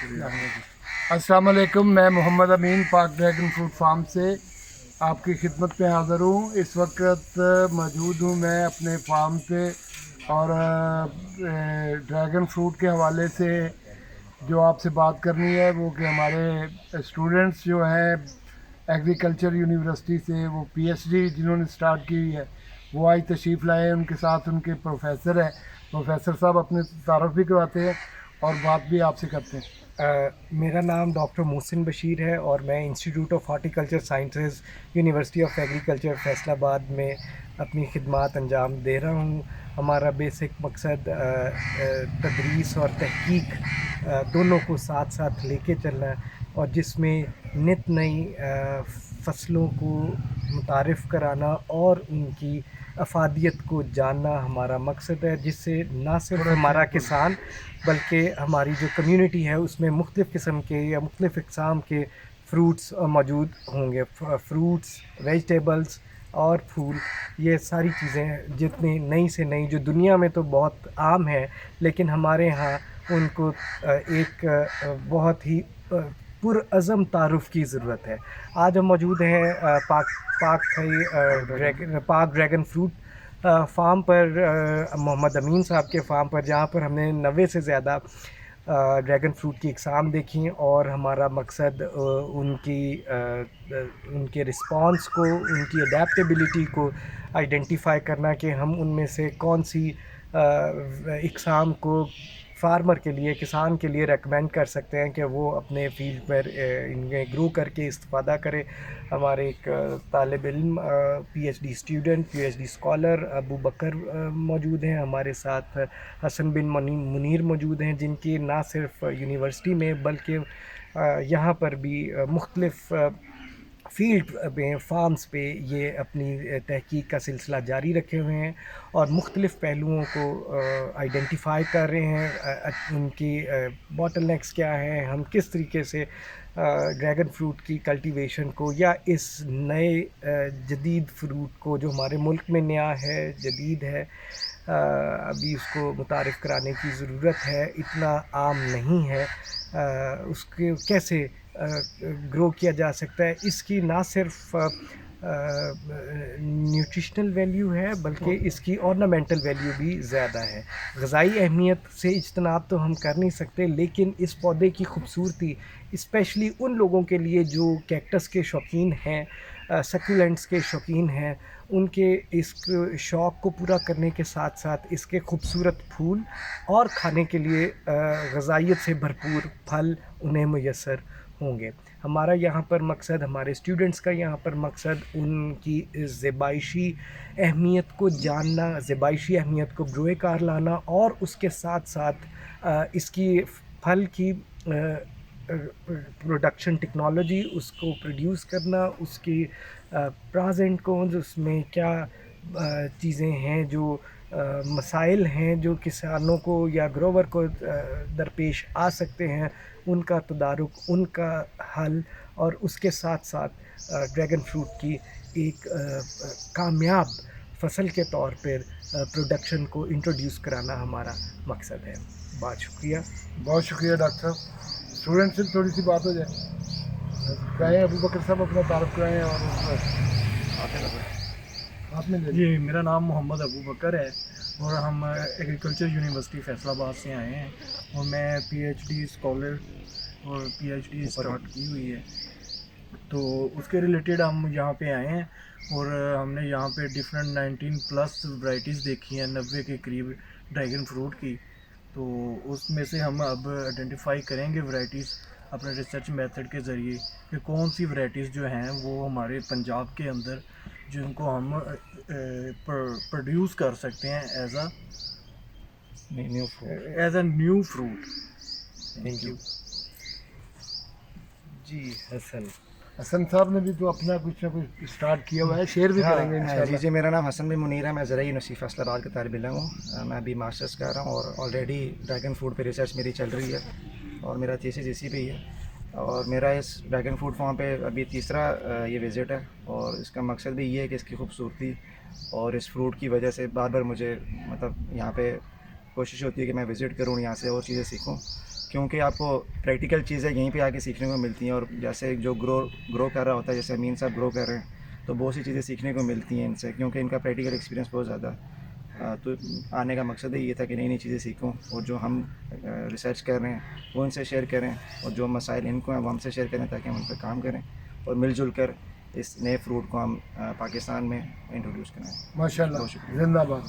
अस्सलाम वालेकुम, मैं मोहम्मद अमीन पाक ड्रैगन फ्रूट फार्म से आपकी खिदमत में हाज़िर हूँ। इस वक्त मौजूद हूँ मैं अपने फार्म पे और ड्रैगन फ्रूट के हवाले से जो आपसे बात करनी है वो कि हमारे स्टूडेंट्स जो हैं एग्रीकल्चर यूनिवर्सिटी से, वो पीएचडी जिन्होंने स्टार्ट की हुई है, वो आज तशरीफ़ लाए हैं। उनके साथ उनके प्रोफेसर हैं। प्रोफेसर साहब अपने तारुफ भी करवाते हैं और बात भी आपसे करते हैं। मेरा नाम डॉक्टर मोहसिन बशीर है और मैं institute of horticulture sciences university of agriculture Faisalabad में अपनी खिदमात अंजाम दे रहा हूँ। हमारा बेसिक मकसद तदरीस और तहकीक दोनों को साथ साथ लेके चलना है, और जिसमें नित नई फसलों को मुतारिफ़ कराना और उनकी अफादियत को जानना हमारा मकसद है, जिससे ना सिर्फ हमारा किसान बल्कि हमारी जो कम्युनिटी है उसमें मुख्तलिफ़ किस्म के या मुख्तलिफ़ इक़साम के फ्रूट्स मौजूद होंगे। फ्रूट्स, वेजिटेबल्स और फूल, ये सारी चीज़ें जितनी नई से नई जो दुनिया में तो बहुत आम है, लेकिन हमारे यहाँ उनको एक बहुत ही पुरअज़म तारुफ़ की ज़रूरत है। आज हम मौजूद हैं पाक ड्रैगन फ्रूट फार्म पर, मोहम्मद अमीन साहब के फार्म पर, जहाँ पर हमने 90 से ज़्यादा ड्रैगन फ्रूट की इकसाम देखी, और हमारा मकसद उनके रिस्पांस को, उनकी अडेप्टेबिलिटी को आइडेंटिफाई करना कि हम उनमें से कौन सी इकसाम को फार्मर के लिए, किसान के लिए रेकमेंड कर सकते हैं कि वो अपने फील्ड पर इनमें ग्रो करके इस्तिफ़ादा करें। हमारे एक तालिब इल्म, PhD student, PhD scholar Abu Bakar मौजूद हैं हमारे साथ। हसन बिन मुनीर मौजूद हैं, जिनकी ना सिर्फ यूनिवर्सिटी में बल्कि यहाँ पर भी मुख्तलिफ़ फील्ड में, फार्म्स पे ये अपनी तहकीक का सिलसिला जारी रखे हुए हैं और मुख्तलिफ़ पहलुओं को आइडेंटिफाई कर रहे हैं। उनकी बॉटलनेक्स क्या हैं, हम किस तरीके से ड्रैगन फ्रूट की कल्टीवेशन को या इस नए जदीद फ्रूट को जो हमारे मुल्क में नया है, जदीद है, अभी उसको मुतारिफ़ कराने की ज़रूरत है, इतना आम नहीं है, उसके कैसे ग्रो किया जा सकता है। इसकी ना सिर्फ न्यूट्रिशनल वैल्यू है बल्कि इसकी ऑर्नामेंटल वैल्यू भी ज़्यादा है। ग़िज़ाई अहमियत से इज्तनाब तो हम कर नहीं सकते, लेकिन इस पौधे की खूबसूरती स्पेशली उन लोगों के लिए जो कैक्टस के शौकीन हैं, सक्यूलेंट्स के शौकीन हैं, उनके इस शौक़ को पूरा करने के साथ साथ इसके खूबसूरत फूल और खाने के लिए ग़िज़ाइयत से भरपूर फल उन्हें मुयस्सर होंगे। हमारा यहाँ पर मकसद, हमारे स्टूडेंट्स का यहाँ पर मकसद उनकी ज़ेबाइशी अहमियत को जानना, ज़ेबाइशी अहमियत को बरोए कार लाना, और उसके साथ साथ इसकी फल की प्रोडक्शन टेक्नोलॉजी, उसको प्रोड्यूस करना, उसकी प्राज़ एंड कॉन्स, उसमें क्या चीज़ें हैं जो मसाइल हैं जो किसानों को या ग्रोवर को दरपेश आ सकते हैं, उनका तदारुक, उनका हल, और उसके साथ साथ ड्रैगन फ्रूट की एक कामयाब फसल के तौर पर प्रोडक्शन को इंट्रोड्यूस कराना हमारा मकसद है। बहुत शुक्रिया। बहुत शुक्रिया डॉक्टर साहब। स्टूडेंट से थोड़ी सी बात हो जाए, कहें अबू बकर साहब अपना तारुफ कराएँ और आपने जी, मेरा नाम मोहम्मद अबू बकर है और हम एग्रीकल्चर यूनिवर्सिटी फैसलाबाद से आए हैं, और मैं पीएचडी स्कॉलर और पीएचडी स्टार्ट की हुई है, तो उसके रिलेटेड हम यहाँ पे आए हैं। और हमने यहाँ पे डिफरेंट 19+ वैरायटीज़ देखी हैं, 90 के करीब ड्रैगन फ्रूट की। तो उसमें से हम अब आइडेंटिफाई करेंगे वैरायटीज़ अपने रिसर्च मेथड के ज़रिए कि कौन सी वैरायटीज़ जो हैं वो हमारे पंजाब के अंदर जिनको हम प्रोड्यूस कर सकते हैं as a new fruit. Thank you ji. Hasan साहब ने भी तो अपना कुछ ना कुछ स्टार्ट किया हुआ है, शेयर भी करेंगे इंशाल्लाह। जी, मेरा नाम हसन बिन मुनीर है, मैं ज़रा यूनिवर्सिटी फैसलाबाद का तालिब इल्म हूँ। मैं अभी मास्टर्स कर रहा हूँ और ऑलरेडी ड्रैगन फ्रूट पे रिसर्च मेरी चल रही है, और मेरा थीसिस इसी पे ही है। और मेरा इस ड्रैगन फ्रूट फार्म पे अभी तीसरा ये विज़िट है, और इसका मकसद भी ये है कि इसकी खूबसूरती और इस फ्रूट की वजह से बार बार मुझे मतलब यहाँ पे कोशिश होती है कि मैं विज़िट करूँ, यहाँ से और चीज़ें सीखूँ। क्योंकि आपको प्रैक्टिकल चीज़ें यहीं पे आके सीखने को मिलती हैं, और जैसे जो ग्रो कर रहा होता है, जैसे अमीन साहब ग्रो कर रहे हैं, तो बहुत सी चीज़ें सीखने को मिलती हैं इनसे, क्योंकि इनका प्रैक्टिकल एक्सपीरियंस बहुत ज़्यादा। तो आने का मकसद ही ये था कि नई नई चीज़ें सीखूं, और जो हम रिसर्च कर रहे हैं वो इनसे शेयर करें, और जो मसाइल इनको हैं वो हमसे शेयर करें, ताकि हम उन पर काम करें और मिलजुल कर इस नए फ्रूट को हम पाकिस्तान में इंट्रोड्यूस करें। माशाल्लाह, बहुत शुक्रिया। जिंदाबाद।